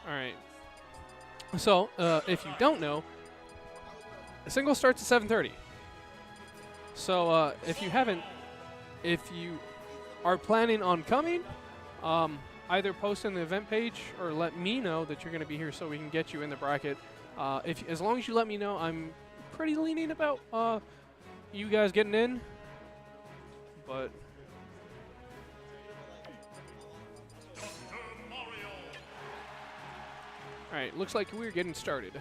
All right. So, if you don't know, the single starts at 7:30. So, if you are planning on coming, either post in the event page or let me know that you're going to be here so we can get you in the bracket. As long as you let me know, I'm pretty lenient about you guys getting in. But all right, looks like we're getting started.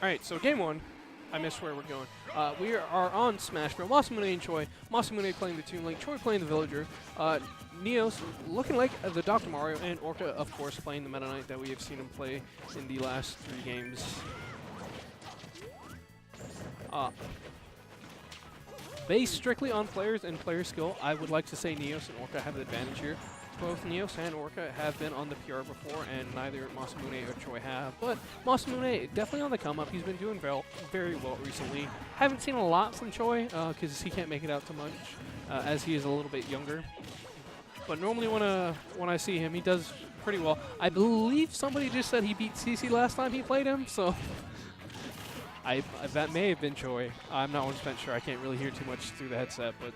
All right, so game one. I missed where we're going. We are on Smashville. Masamune and Choi. Masamune playing the Toon Link. Choi playing the Villager. Neos looking like the Dr. Mario. And Orca, of course, playing the Meta Knight that we have seen him play in the last 3 games. Based strictly on players and player skill, I would like to say Neos and Orca have the advantage here. Both Neos and Orca have been on the PR before, and neither Masamune or Choi have. But Masamune, definitely on the come-up. He's been doing very well recently. Haven't seen a lot from Choi, because he can't make it out too much, as he is a little bit younger. But normally when I see him, he does pretty well. I believe somebody just said he beat CC last time he played him, so that may have been Choi. I'm not 100% sure. I can't really hear too much through the headset, but...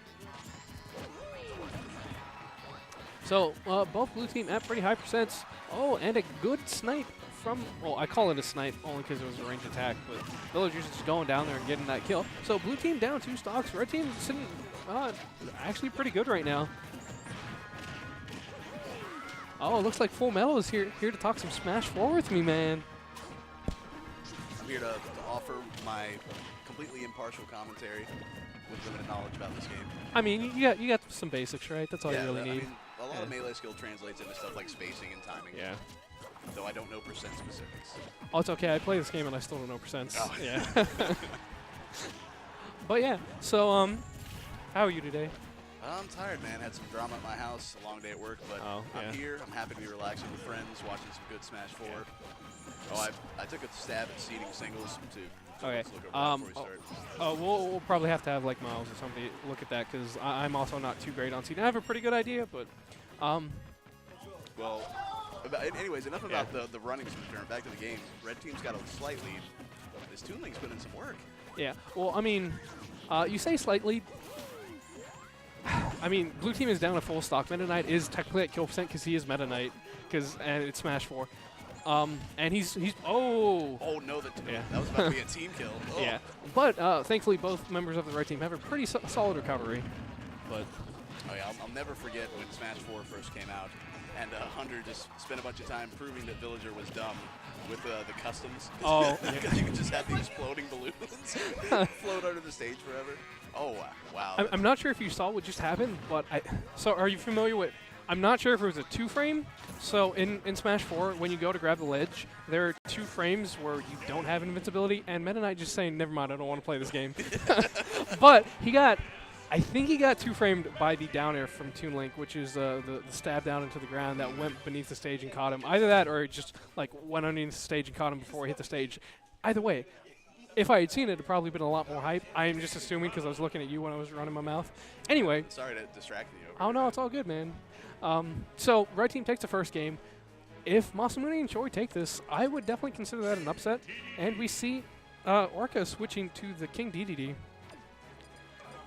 So, both blue team at pretty high percents. Oh, and a good snipe from, well, I call it a snipe only because it was a ranged attack, but Villagers just going down there and getting that kill. So, blue team down 2 stocks. Red team sitting actually pretty good right now. Oh, it looks like Full Metal is here to talk some Smash 4 with me, man. I'm here to offer my completely impartial commentary with limited knowledge about this game. I mean, you got some basics, right? That's all you really need. I mean, a lot of melee skill translates into stuff like spacing and timing. Yeah. Though I don't know percent specifics. Oh, it's okay. I play this game and I still don't know percents. Oh. Yeah. But yeah, so how are you today? I'm tired, man. Had some drama at my house, a long day at work, but I'm here. I'm happy to be relaxing with friends, watching some good Smash 4. Oh, I took a stab at seeding singles too. So Okay. let's look over that before we start. We'll probably have to have like Miles or somebody look at that because I'm also not too great on seeding. I have a pretty good idea, but well, anyways, enough about the running return. Back to the game. Red team's got a slight lead. This Toon Link's put in some work. Yeah. Well, I mean, you say slight lead. I mean, blue team is down a full stock. Meta Knight is technically at kill percent because he is Meta Knight, and it's Smash 4. And he's oh no, that was about to be a team kill. Oh. Yeah, but thankfully both members of the red team have a pretty solid recovery. But oh yeah, I'll never forget when Smash 4 first came out, and Hunter just spent a bunch of time proving that Villager was dumb with the customs. Oh, because you could just have these floating balloons float under the stage forever. Oh wow. I'm not sure if you saw what just happened, but so are you familiar with? I'm not sure if it was a 2 frame. So in Smash 4, when you go to grab the ledge, there are 2 frames where you don't have invincibility, and Meta Knight just saying, never mind, I don't want to play this game. But I think he got 2 framed by the down air from Toon Link, which is the stab down into the ground that went beneath the stage and caught him. Either that or it just like went underneath the stage and caught him before he hit the stage. Either way, if I had seen it, it'd probably been a lot more hype. I am just assuming because I was looking at you when I was running my mouth. Anyway. Sorry to distract you. Oh no, it's all good, man. So red team takes the first game. If Masamune and Choi take this, I would definitely consider that an upset. And we see Orca switching to the King DDD.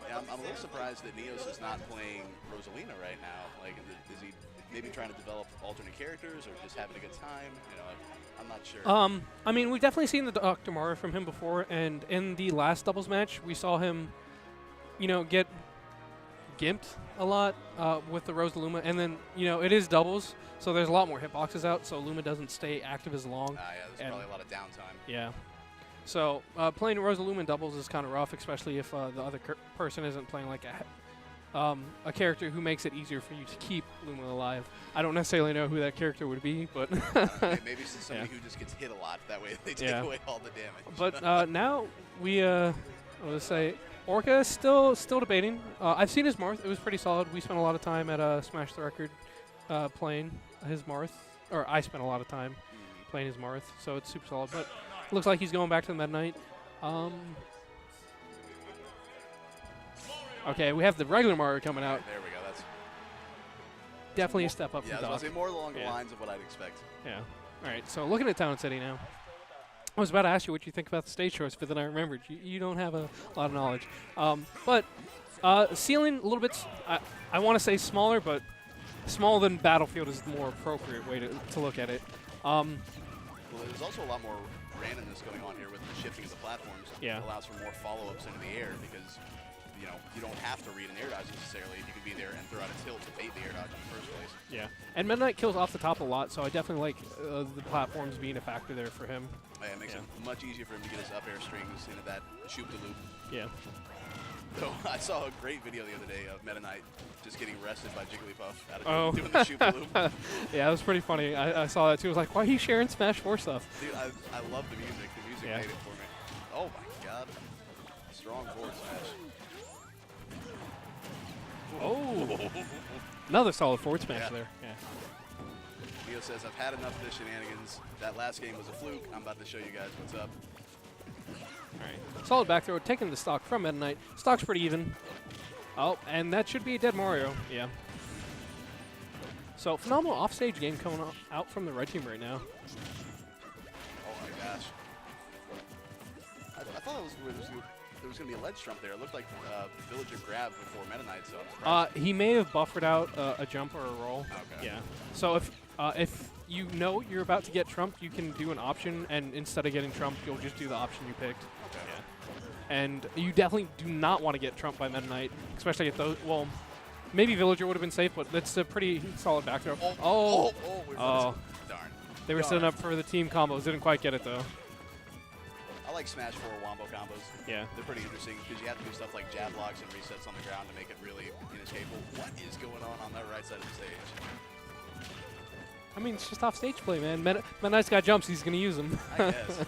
Yeah, I'm a little surprised that Neos is not playing Rosalina right now. Like, is he maybe trying to develop alternate characters or just having a good time? You know, I'm not sure. I mean, we've definitely seen the Dr. Mario from him before, and in the last doubles match, we saw him, get gimped a lot with the Rose Luma, and then it is doubles, so there's a lot more hitboxes out, so Luma doesn't stay active as long. Yeah, there's probably a lot of downtime. Yeah, so playing Rose Luma in doubles is kind of rough, especially if the other person isn't playing like a character who makes it easier for you to keep Luma alive. I don't necessarily know who that character would be, but maybe it's somebody who just gets hit a lot. That way they take away all the damage. But now we, let's say. Orca is still debating. I've seen his Marth. It was pretty solid. We spent a lot of time at Smash the Record playing his Marth. Or I spent a lot of time playing his Marth, so it's super solid. But it looks like he's going back to the Meta Knight. Okay, we have the regular Mario coming out. There we go. That's Definitely a step up yeah. from I was Doc. gonna say more along the lines of what I'd expect. Yeah. All right, so looking at Town City now. I was about to ask you what you think about the stage choice, but then I remembered you don't have a lot of knowledge. But ceiling a little bit, I want to say smaller, but smaller than Battlefield is the more appropriate way to look at it. Well, there's also a lot more randomness going on here with the shifting of the platforms. Yeah. It allows for more follow-ups into the air because, you know, you don't have to read an air dodge necessarily. You can be there and throw out a tilt to bait the air dodge in the first place. Yeah, and Meta Knight kills off the top a lot, so I definitely like the platforms being a factor there for him. Yeah, it makes it much easier for him to get his up air strings into that shoop-de-loop. Yeah. So I saw a great video the other day of Meta Knight just getting arrested by Jigglypuff out Oh. of doing the shoop-de-loop. Yeah, it was pretty funny. I saw that too. I was like, why are you sharing Smash 4 stuff? Dude, I love the music. The music made it for me. Oh my god. Strong forward smash. Oh. Another solid forward smash there. Yeah. Neo says, I've had enough of this shenanigans. That last game was a fluke. I'm about to show you guys what's up. All right. Solid back throw, taking the stock from Meta Knight. Stock's pretty even. Oh, and that should be a dead Mario. Yeah. So, phenomenal offstage game coming out from the red team right now. Oh my gosh. I thought there was going to be a ledge trump there. It looked like Villager grabbed before Meta Knight, so I'm surprised. He may have buffered out a jump or a roll. Okay. Yeah. So if you know you're about to get trumped, you can do an option, and instead of getting trumped, you'll just do the option you picked. Okay. Yeah. And you definitely do not want to get trumped by Meta Knight, especially at those. Well, maybe Villager would have been safe, but that's a pretty solid back throw. Darn. They were setting up for the team combos. Didn't quite get it though. I like Smash 4 wombo combos. Yeah. They're pretty interesting because you have to do stuff like jab blocks and resets on the ground to make it really inescapable. What is going on that right side of the stage? I mean, it's just off stage play, man. Meta Knight's got jumps. He's gonna use them. I guess.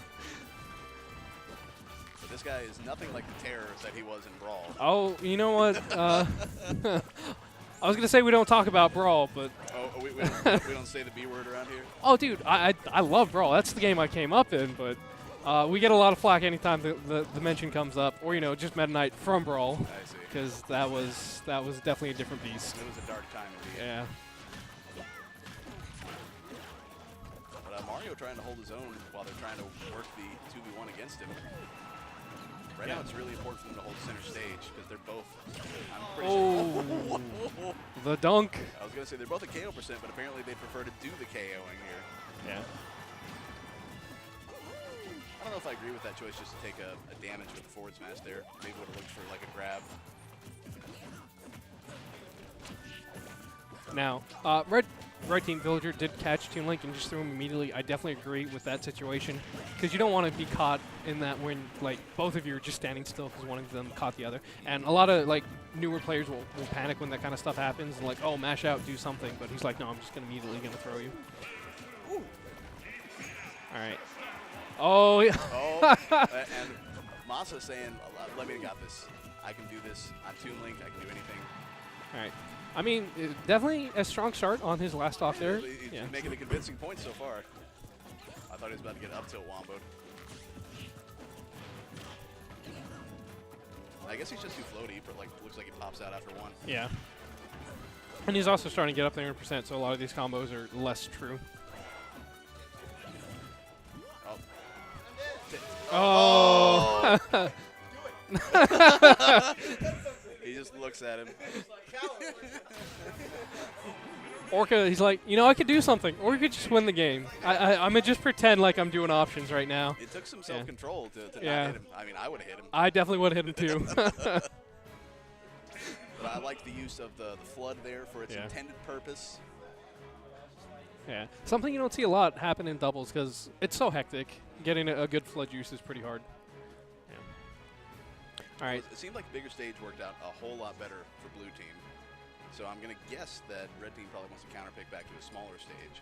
But this guy is nothing like the terror that he was in Brawl. Oh, you know what? I was gonna say we don't talk about Brawl, but We don't say the B word around here? oh, dude, I love Brawl. That's the game I came up in, but we get a lot of flack anytime the mention comes up, or you know, just Meta Knight from Brawl, I see. because that was definitely a different beast. It was a dark time indeed. Yeah. But Mario trying to hold his own while they're trying to work the 2v1 against him. Right now, it's really important for them to hold center stage because they're both. I'm pretty sure. The dunk. I was gonna say they're both at KO %, but apparently they prefer to do the KOing here. Yeah. I don't know if I agree with that choice just to take a damage with the forward smash there. Maybe would have looked for like a grab. Now, Red Team Villager did catch Toon Link and just threw him immediately. I definitely agree with that situation because you don't want to be caught in that when like both of you are just standing still because one of them caught the other. And a lot of like newer players will panic when that kind of stuff happens and like, oh, mash out, do something. But he's like, no, I'm just immediately going to throw you. Ooh. All right. Oh, yeah. Oh, and Masa saying, let me got this. I can do this. I'm Toon Link. I can do anything. All right. I mean, definitely a strong start on his last off there. He's making a convincing point so far. I thought he was about to get up tilt womboed. I guess he's just too floaty, but like looks like he pops out after one. Yeah. And he's also starting to get up there in percent, so a lot of these combos are less true. Oh. He just looks at him. Orca, he's like, you know, I could do something. Or we could just win the game. I'm going to just pretend like I'm doing options right now. It took some self-control to not Yeah. hit him. I mean, I would have hit him. I definitely would have hit him too. But I like the use of the flood there for its intended purpose. Yeah. Something you don't see a lot happen in doubles because it's so hectic. Getting a good flood use is pretty hard. Yeah. All right. It seemed like bigger stage worked out a whole lot better for blue team. So I'm going to guess that red team probably wants to counterpick back to a smaller stage.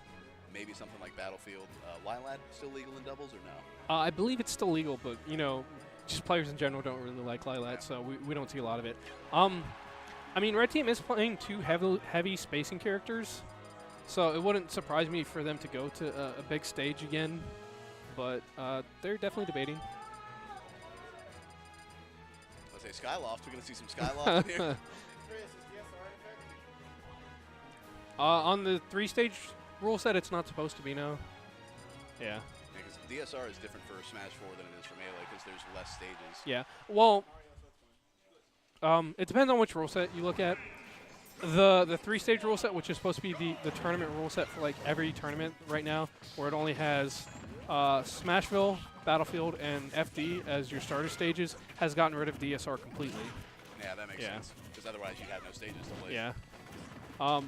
Maybe something like Battlefield. Lilat still legal in doubles or no? I believe it's still legal, but, you know, just players in general don't really like Lilat, so we don't see a lot of it. I mean, red team is playing two heavy spacing characters, so it wouldn't surprise me for them to go to a big stage again, but they're definitely debating. say Skyloft. We're going to see some Skyloft in here. On the 3-stage rule set, it's not supposed to be, no. Yeah. Because DSR is different for Smash 4 than it is for Melee because there's less stages. Yeah. Well, it depends on which rule set you look at. The 3-stage rule set, which is supposed to be the tournament rule set for like every tournament right now, where it only has Smashville, Battlefield, and FD as your starter stages, has gotten rid of DSR completely. Yeah, that makes sense. Because otherwise you had no stages to play. Yeah.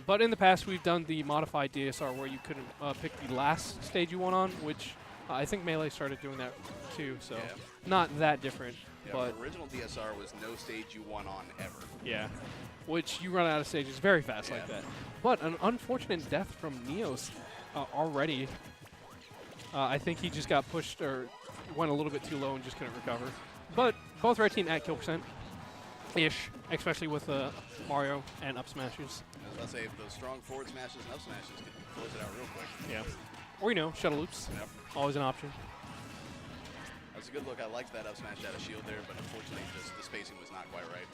But in the past, we've done the modified DSR where you couldn't pick the last stage you won on, which I think Melee started doing that too, so not that different. Yeah, but the original DSR was no stage you won on ever. Yeah, which you run out of stages very fast like that. But an unfortunate death from Neos already. I think he just got pushed or went a little bit too low and just couldn't recover. But both red team at kill percent-ish, especially with Mario and up smashes. I was about to say, if those strong forward smashes and up smashes could close it out real quick. Yeah. Or, shuttle loops. Yep. Always an option. That was a good look. I liked that up smash out of shield there, but unfortunately just the spacing was not quite right.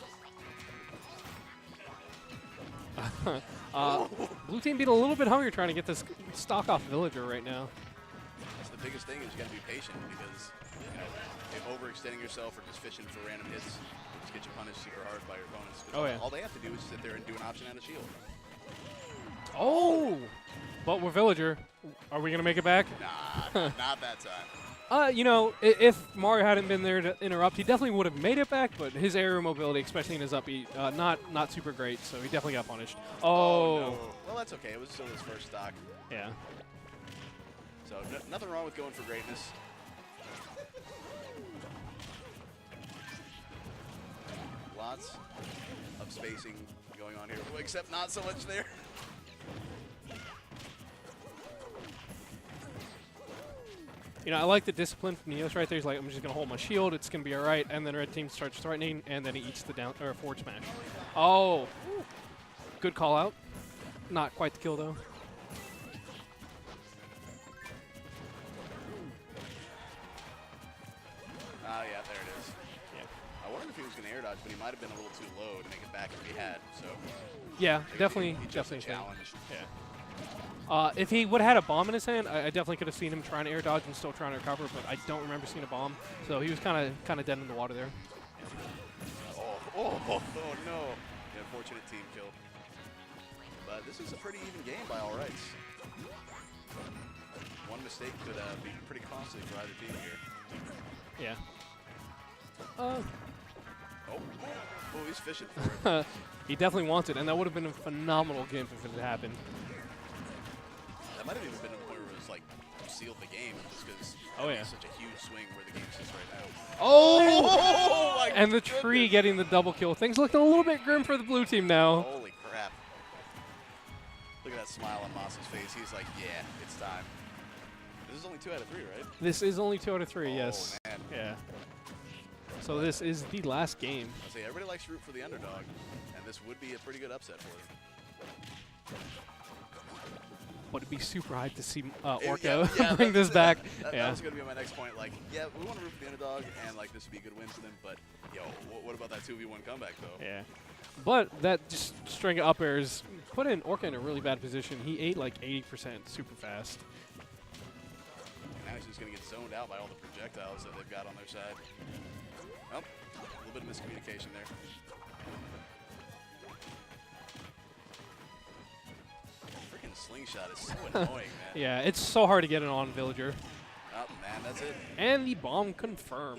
Blue team being a little bit hungry trying to get this stock off Villager right now. That's the biggest thing is you got to be patient because, if overextending yourself or just fishing for random hits will just get you punished super hard by your opponents. All they have to do is sit there and do an option out of shield. Oh! But with Villager, are we going to make it back? Nah, not that time. If Mario hadn't been there to interrupt, he definitely would have made it back, but his aerial mobility, especially in his up B, not super great, so he definitely got punished. Oh! No. Well, that's okay. It was still his first stock. Yeah. So nothing wrong with going for greatness. Lots of spacing going on here, except not so much there. I like the discipline from Neos right there. He's like, I'm just going to hold my shield. It's going to be all right. And then red team starts threatening, and then he eats the forward smash. Oh. Good call out. Not quite the kill, though. Yeah, there it is. Yeah. I wondered if he was going to air dodge, but he might have been a little too low to make it back if he had. So. Yeah, definitely a challenge. Yeah. If he would have had a bomb in his hand, I definitely could have seen him trying to air dodge and still trying to recover, but I don't remember seeing a bomb. So he was kind of dead in the water there. Oh no. The unfortunate team kill. But this is a pretty even game by all rights. One mistake could be pretty costly for either team here. Yeah. Oh, he's fishing for it. He definitely wants it, and that would have been a phenomenal game if it had happened. That might have even been to the point where it was like sealed the game just because it's such a huge swing where the game sits right now. Oh! And the tree getting the double kill. Things looking a little bit grim for the blue team now. Holy crap. Look at that smile on Moss's face. He's like, yeah, it's time. This is only 2 out of 3, right? This is only 2 out of 3, yes. Man. Yeah. So this is the last game. I say everybody likes to root for the underdog, and this would be a pretty good upset for them. But it'd be super hyped to see Orca bring this back. That was going to be my next point. Like, yeah, we want to root for the underdog, and like this would be a good win for them. But yo, what about that 2v1 comeback though? Yeah. But that just string of up airs put in Orca in a really bad position. He ate like 80% super fast. And now he's just going to get zoned out by all the projectiles that they've got on their side. Oh, a little bit of miscommunication there. Freaking slingshot is so annoying, man. Yeah, it's so hard to get it on Villager. Oh, man, that's it. And the bomb confirmed.